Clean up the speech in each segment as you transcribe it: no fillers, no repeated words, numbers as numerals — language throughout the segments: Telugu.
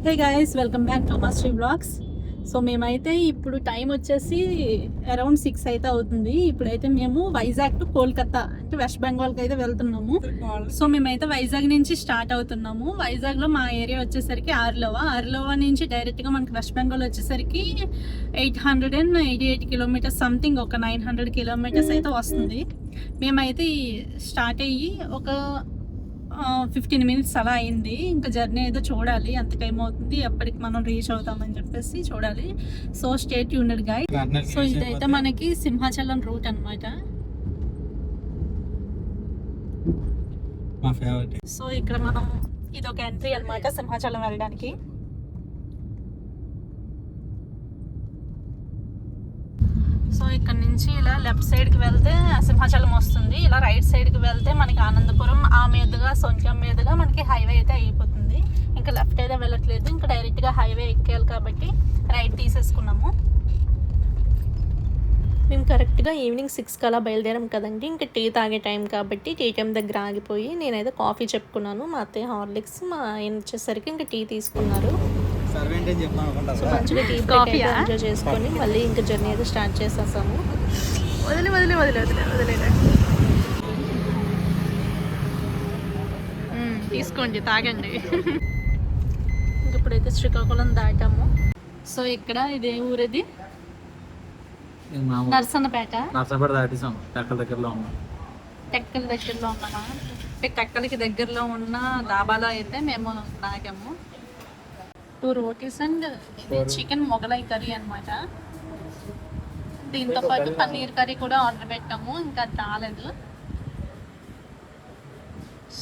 Hey guys, welcome back to మస్ట్రీ బ్లాగ్స్. సో మేమైతే ఇప్పుడు టైం వచ్చేసి అరౌండ్ 6 అయితే అవుతుంది. ఇప్పుడైతే మేము వైజాగ్ టు కోల్కతా అంటే వెస్ట్ బెంగాల్కి అయితే వెళ్తున్నాము. సో మేమైతే వైజాగ్ నుంచి స్టార్ట్ అవుతున్నాము. వైజాగ్లో మా ఏరియా వచ్చేసరికి ఆర్లోవా నుంచి డైరెక్ట్గా మనకి వెస్ట్ బెంగాల్ వచ్చేసరికి 888 కిలోమీటర్స్ సంథింగ్, ఒక 900 కిలోమీటర్స్ అయితే వస్తుంది. మేమైతే స్టార్ట్ అయ్యి ఒక 15 మినిట్స్ అలా అయింది. ఇంకా జర్నీ అయితే చూడాలి ఎంత టైం అవుతుంది, ఎప్పటికి మనం రీచ్ అవుతామని చెప్పేసి చూడాలి. So stay tuned guide. So ఇదైతే మనకి సింహాచలం రూట్ అనమాట. సో ఇక్కడ మనం ఇదొక ఎంట్రీ అనమాట సింహాచలం వెళ్ళడానికి. సో ఇక్కడ నుంచి ఇలా లెఫ్ట్ సైడ్కి వెళ్తే సింహాచలం వస్తుంది. ఇలా రైట్ సైడ్కి వెళ్తే మనకి ఆనందపురం, ఆ మీదుగా సొంచం మీదుగా మనకి హైవే అయితే అయిపోతుంది. ఇంకా లెఫ్ట్ అయితే వెళ్ళట్లేదు, ఇంకా డైరెక్ట్గా హైవే ఎక్కేయాలి కాబట్టి రైట్ తీసేసుకున్నాము. మేము కరెక్ట్గా ఈవినింగ్ 6 కలా బయలుదేరాం కదండి. ఇంకా టీ తాగే టైం కాబట్టి టీ టైం దగ్గర ఆగిపోయి నేనైతే కాఫీ చెప్పుకున్నాను. మా అత్తయ్య హార్లిక్స్, మా ఆయన వచ్చేసరికి ఇంకా టీ తీసుకున్నారు. సో మంచిగా టీ కాఫీ ఎంజాయ్ చేసుకొని మళ్ళీ ఇంకా జర్నీ అయితే స్టార్ట్ చేసేసాము. తీసుకోండి, తాగండి. ఇప్పుడైతే శ్రీకాకుళం దాటాము. సో ఇక్కడ ఇదే ఊరిది నర్సన్నపేట. దాటేసాం. టెక్కల దగ్గరలో ఉన్నామా? టెక్కలకి దగ్గరలో ఉన్న డాబాలో అయితే మేము తాగాము. 2 రోటీస్ అండ్ ఇది చికెన్ మొగలై కర్రీ అనమాట. దీంతో పాటు పన్నీర్ కర్రీ కూడా ఆర్డర్ పెట్టాము, ఇంకా రాలేదు.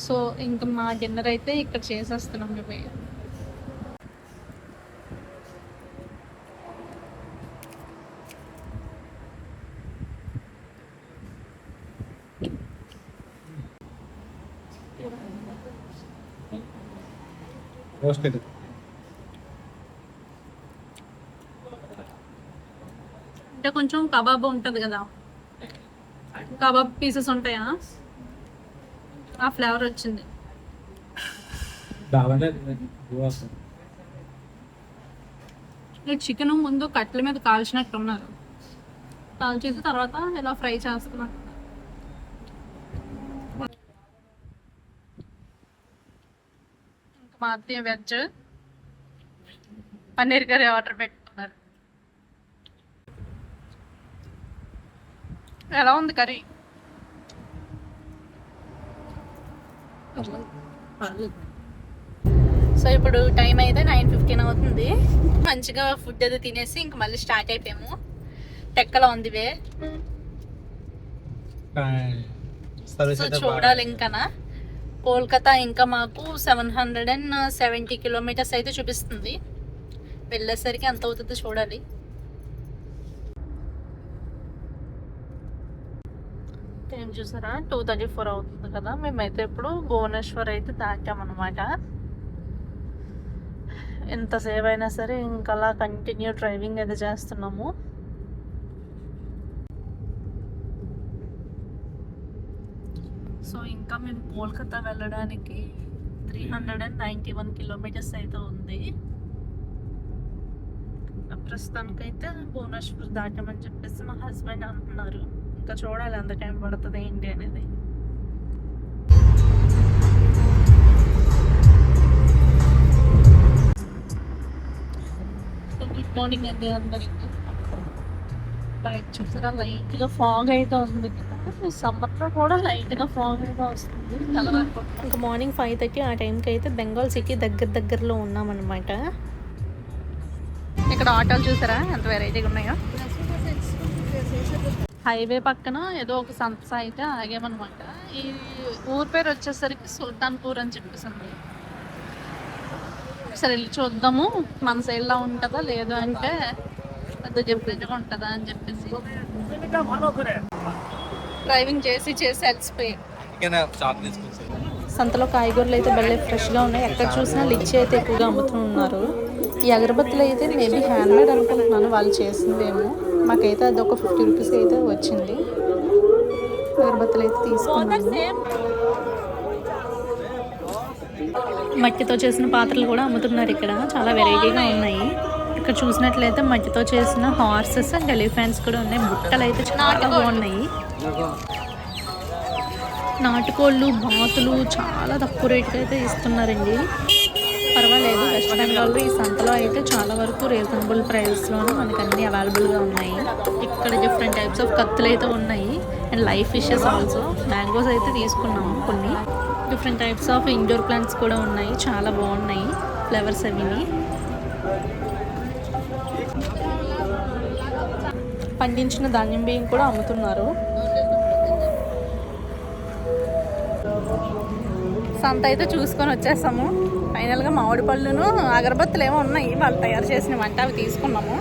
సో ఇంకా మా డిన్నర్ అయితే ఇక్కడ చేసేస్తున్నాం మేము. అంటే కొంచెం కబాబ్ ఉంటుంది కదా, కబాబ్ పీసెస్ ఉంటాయా, ఆ ఫ్లేవర్ వచ్చింది. ఈ చికెన్ ముందు కట్టెల మీద కాల్చినట్టు ఉన్నారు, కాల్చేసి తర్వాత ఇలా ఫ్రై చేస్తున్నారు. ఇంకా మా అత్తయ్య వెజ్ పన్నీర్ కర్రీ ఆర్డర్ పెట్టుకున్నారు. ఎలా ఉంది కర్రీ? సో ఇప్పుడు టైం అయితే 9:15 అవుతుంది. మంచిగా ఫుడ్ అయితే తినేసి ఇంక మళ్ళీ స్టార్ట్ అయిపోయాము. టెక్కలో ఉంది వే. సో చూడాలి ఇంకనా. కోల్కతా ఇంకా మాకు 770 కిలోమీటర్స్ అయితే చూపిస్తుంది. వెళ్ళేసరికి ఎంత అవుతుందో చూడాలి. టైం చూసారా, 2:34 అవుతుంది కదా. మేమైతే ఇప్పుడు భువనేశ్వర్ అయితే దాటామన్నమాట. ఎంతసేపు అయినా సరే ఇంకా అలా కంటిన్యూ డ్రైవింగ్ అయితే చేస్తున్నాము. సో ఇంకా మేము కోల్కతా వెళ్ళడానికి 391 కిలోమీటర్స్ అయితే ఉంది. ప్రస్తుతానికైతే భువనేశ్వర్ దాటామని చెప్పేసి మా హస్బెండ్ అంటున్నారు. ఇంకా చూడాలి ఎంత టైం పడుతుంది ఏంటి అనేది. గుడ్ మార్నింగ్ అండి అందరికి. బయట చూసారా లైట్గా ఫాగ్ అయితే ఉంది కదా, సమ్మర్లో కూడా లైట్గా ఫాగ్ అయితే వస్తుంది. ఇంకా మార్నింగ్ 5:30 ఆ టైంకి అయితే బెంగాల్ సిటీ దగ్గరలో ఉన్నామన్నమాట. ఇక్కడ ఆటోలు చూసారా ఎంత వెరైటీగా ఉన్నాయో. హైవే పక్కన ఏదో ఒక సంస్థ అయితే ఆగామన్నమాట. ఈ ఊరు పేరు వచ్చేసరికి సుల్తాన్పూర్ అని చెప్పేసి ఉంది. ఒకసారి వెళ్ళి చూద్దాము మన సైడ్లో ఉంటుందా, లేదు అంటే పెద్ద డిఫరెంట్గా ఉంటుందా అని చెప్పేసి. డ్రైవింగ్ చేసి అలసిపోయి సంతలో కాయగూరలు అయితే భలే ఫ్రెష్గా ఉన్నాయి. ఎక్కడ చూసినా లిచ్చి అయితే ఎక్కువగా అమ్ముతున్నారు. ఈ అగరబత్తులు అయితే మేబీ హ్యాండ్మేడ్ అనుకుంటున్నాను, వాళ్ళు చేసిందేమో. మాకైతే అది ఒక 50 రూపీస్ అయితే వచ్చింది. అగరబత్తులు అయితే తీసుకున్నాము. మట్టితో చేసిన పాత్రలు కూడా అమ్ముతున్నారు ఇక్కడ. చాలా వెరైటీగా ఉన్నాయి. ఇక్కడ చూసినట్లయితే మట్టితో చేసిన హార్సెస్ అండ్ ఎలిఫెంట్స్ కూడా ఉన్నాయి. బుట్టలు అయితే చాలా బాగున్నాయి. నాటుకోళ్ళు, బాతులు చాలా తక్కువ రేటుకి అయితే ఇస్తున్నారండి. పర్వాలేదు. వెస్ట్ బెంగాల్లో ఈ సంతలో అయితే చాలా వరకు రీజనబుల్ ప్రైస్లోనే మనకి అన్నీ అవైలబుల్గా ఉన్నాయి. ఇక్కడ డిఫరెంట్ టైప్స్ ఆఫ్ కత్తులు అయితే ఉన్నాయి and live fishes also. Mangoes అయితే తీసుకున్నాము కొన్ని. Different types of indoor plants కూడా ఉన్నాయి. చాలా బాగున్నాయి ఫ్లవర్స్ అవిని. పండించిన ధాన్యం బియ్యం కూడా అమ్ముతున్నారు. సంత అయితే చూసుకొని వచ్చేసాము. ఫైనల్గా మామిడి పళ్ళును అగరబత్తులు ఏమో ఉన్నాయి వాళ్ళు తయారు చేసిన వంట, అవి తీసుకున్నాము.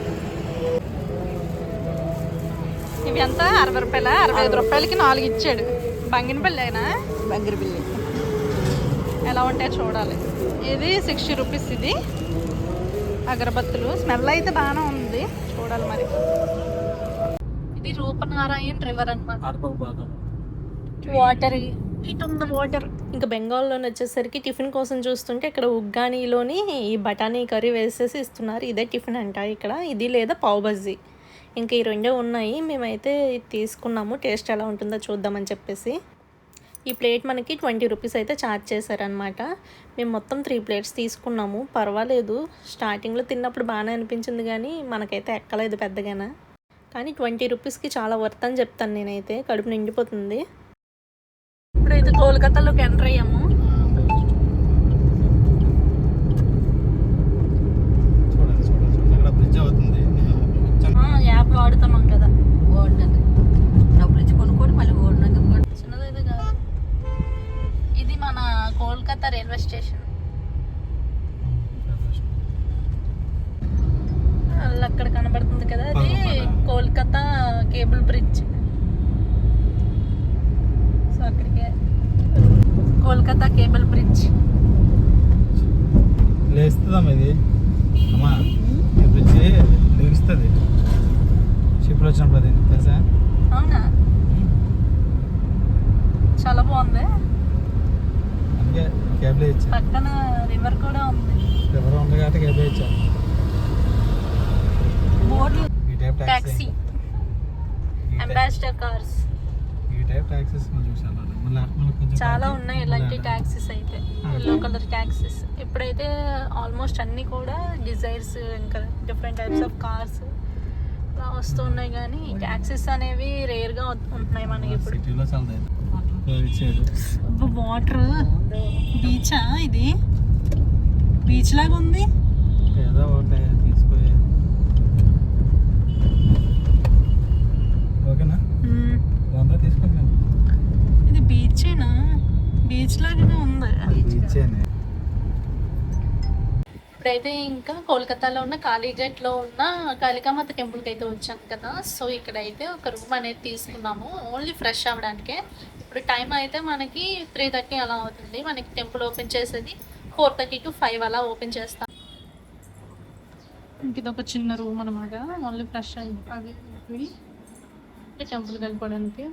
ఇవి ఎంత 60 రూపాయల 65 రూపాయలకి 4 ఇచ్చాడు. బంగినపల్లినా బంగిరపల్లి ఎలా ఉంటాయో చూడాలి. ఇది 60 రూపీస్. ఇది అగరబత్తులు. స్మెల్ అయితే బాగానే ఉంది, చూడాలి మరి. ఇది రూపనారాయణ రివర్ అన్నమాట. వాటర్ ఇటు ఉంది వాటర్. ఇంకా బెంగాల్లోని వచ్చేసరికి టిఫిన్ కోసం చూస్తుంటే ఇక్కడ ఉగ్గానీలోని ఈ బఠానీ కర్రీ వేసేసి ఇస్తున్నారు. ఇదే టిఫిన్ అంట ఇక్కడ. ఇది లేదా పావ్ బజ్జీ. ఇంకా ఈ రెండే ఉన్నాయి. మేమైతే ఇది తీసుకున్నాము. టేస్ట్ ఎలా ఉంటుందో చూద్దామని చెప్పేసి. ఈ ప్లేట్ మనకి 20 రూపీస్ అయితే ఛార్జ్ చేశారనమాట. మేము మొత్తం 3 ప్లేట్స్ తీసుకున్నాము. పర్వాలేదు, స్టార్టింగ్లో తిన్నప్పుడు బాగానే అనిపించింది కానీ మనకైతే ఎక్కలేదు పెద్దగానే. కానీ 20 రూపీస్కి చాలా వర్త్ అని చెప్తాను నేనైతే. కడుపు నిండిపోతుంది. ఇప్పుడైతే కోల్కతాలోకి ఎంటర్ అయ్యాము. యాప్ వాడుతున్నాం కదా, బాగుంటుంది. డబ్బులు ఇచ్చి కొనుక్కోండి, మళ్ళీ బాగుంటుంది. చిన్నదైతే కాదు. ఇది మన కోల్కతా రైల్వే స్టేషన్. అక్కడ కనబడుతుంది కదా, అది కోల్కతా కేబుల్ బ్రిడ్జ్. సో అక్కడికే కోల్కతా కేబుల్ బ్రిడ్జ్. లేస్తుందమ్మా ఇది. అమ్మా ఈ బ్రిడ్జ్ లేస్తుంది షిప్లో వచ్చినప్పుడు. అది తెలుసా? అవునా, చాలా బాగుంది. అందుకే క్యాబ్లో ఇచ్చా. పక్కన రివర్ కూడా ఉంది. ఎవరు ఉంది కాబట్టి క్యాబ్లో ఇచ్చా. బోర్డు ఈ టైప్ టాక్సీ, అంబాసిడర్ కార్స్, ఈ టైప్ టాక్సీస్ మనం చూసాను. చాలా ఉన్నాయి ఇలాంటి ట్యాక్సీస్ అయితే. Yellow colour taxis. ఇప్పుడైతే ఆల్మోస్ట్ అన్నీ కూడా డిజైర్స్, ఇంకా డిఫరెంట్ టైప్స్ ఆఫ్ కార్స్ ఇలా వస్తూ ఉన్నాయి. కానీ ట్యాక్సీస్ అనేవి రేర్గా ఉంటున్నాయి మనకి ఇప్పుడు. సిటీలో చాలా వాటర్ బీచా? ఇది బీచ్ లాగా ఉంది. ఏదో ఒకటి తీసుకో. ఓకేనా? తీసుకుంటాను. ఇది బీచేనా? బీచ్ లాగానే ఉంది. ఇప్పుడైతే ఇంకా కోల్కతాలో ఉన్న కాళీఘాట్లో ఉన్న కాళికామాత టెంపుల్కి అయితే వచ్చాం కదా. సో ఇక్కడైతే ఒక రూమ్ అనేది తీసుకున్నాము, ఓన్లీ ఫ్రెష్ అవ్వడానికి. ఇప్పుడు టైం అయితే మనకి 3:30 అలా అవుతుంది. మనకి టెంపుల్ ఓపెన్ చేసేది 4:30 to 5 అలా ఓపెన్ చేస్తాం. ఇంక ఇదొక చిన్న రూమ్ అనమాట, ఓన్లీ ఫ్రెష్ అది టెంపుల్కి వెళ్ళిపోవడానికి.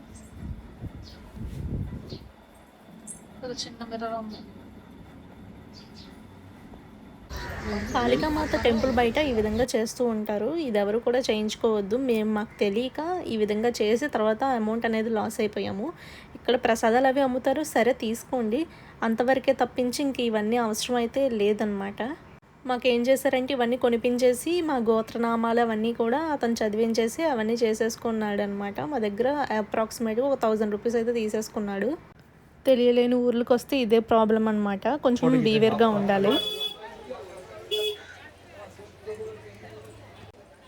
ఒక చిన్న మిర్రర్ ఉంది. కాళికామాత టెంపుల్ బయట ఈ విధంగా చేస్తూ ఉంటారు. ఇది ఎవరు కూడా చేయించుకోవద్దు. మాకు తెలియక ఈ విధంగా చేసి తర్వాత అమౌంట్ అనేది లాస్ అయిపోయాము. ఇక్కడ ప్రసాదాలు అవి అమ్ముతారు, సరే తీసుకోండి, అంతవరకే తప్పించి ఇంక ఇవన్నీ అవసరం అయితే లేదనమాట. మాకేం చేశారంటే ఇవన్నీ కొనిపించేసి మా గోత్రనామాలు అవన్నీ కూడా అతను చదివించేసి అవన్నీ చేసేసుకున్నాడు అనమాట. మా దగ్గర అప్రాక్సిమేట్గా 1000 రూపీస్ అయితే తీసేసుకున్నాడు. తెలియలేని ఊర్లకు వస్తే ఇదే ప్రాబ్లం అనమాట. కొంచెం బీవేర్గా ఉండాలి.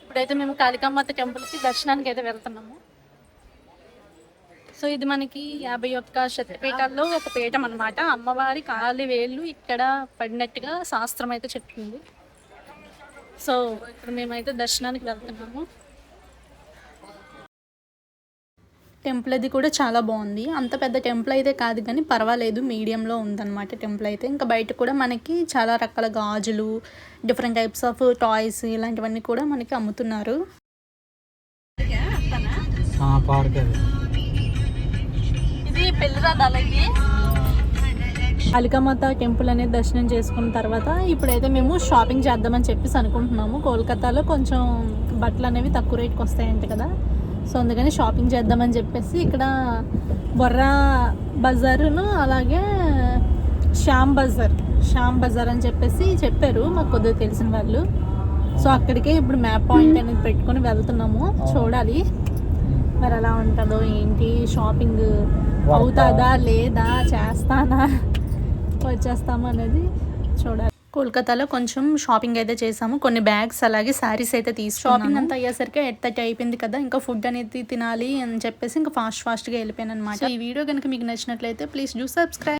ఇప్పుడైతే మేము కాళికామాత టెంపుల్కి దర్శనానికి అయితే వెళ్తున్నాము. సో ఇది మనకి 51 శక్తిపీఠాల్లో ఒక పీఠం అనమాట. అమ్మవారి కాలి వేళ్ళు ఇక్కడ పడినట్టుగా శాస్త్రం అయితే చెప్తుంది. సో ఇప్పుడు మేమైతే దర్శనానికి వెళ్తున్నాము. టెంపుల్ అది కూడా చాలా బాగుంది. అంత పెద్ద టెంపుల్ అయితే కాదు కానీ పర్వాలేదు, మీడియంలో ఉందన్నమాట టెంపుల్ అయితే. ఇంకా బయట కూడా మనకి చాలా రకాల గాజులు, డిఫరెంట్ టైప్స్ ఆఫ్ టాయ్స్ ఇలాంటివన్నీ కూడా మనకి అమ్ముతున్నారు. ఇది పెళ్లి రథాలకి కాళికామాత టెంపుల్ అనేది దర్శనం చేసుకున్న తర్వాత ఇప్పుడైతే మేము షాపింగ్ చేద్దామని చెప్పేసి అనుకుంటున్నాము. కోల్కతాలో కొంచెం బట్టలు అనేవి తక్కువ రేట్కి వస్తాయంట కదా, సో అందుకని షాపింగ్ చేద్దామని చెప్పేసి ఇక్కడ బొర్రా బజారును అలాగే శ్యామ్ బజార్ అని చెప్పేసి చెప్పారు మాకు కొద్దిగా తెలిసిన వాళ్ళు. సో అక్కడికే ఇప్పుడు మ్యాప్ పాయింట్ అనేది పెట్టుకొని వెళ్తున్నాము. చూడాలి మరి ఎలా ఉంటుందో ఏంటి, షాపింగ్ అవుతుందా లేదా, చేస్తానా వచ్చేస్తాము అనేది చూడాలి. కోల్కతాలో కొంచెం షాపింగ్ అయితే చేసాము, కొన్ని బ్యాగ్స్ అలాగే శారీస్ అయితే తీసుకున్నాము. షాపింగ్ అంతా అయ్యేసరికి 8:30 అయిపోయింది కదా, ఇంకా ఫుడ్ అనేది తినాలి అని చెప్పేసి ఇంకా ఫాస్ట్గా వెళ్ళిపోయాను అనమాట. ఈ వీడియో కనుక మీకు నచ్చినట్లయితే ప్లీజ్ డూ సబ్స్క్రైబ్.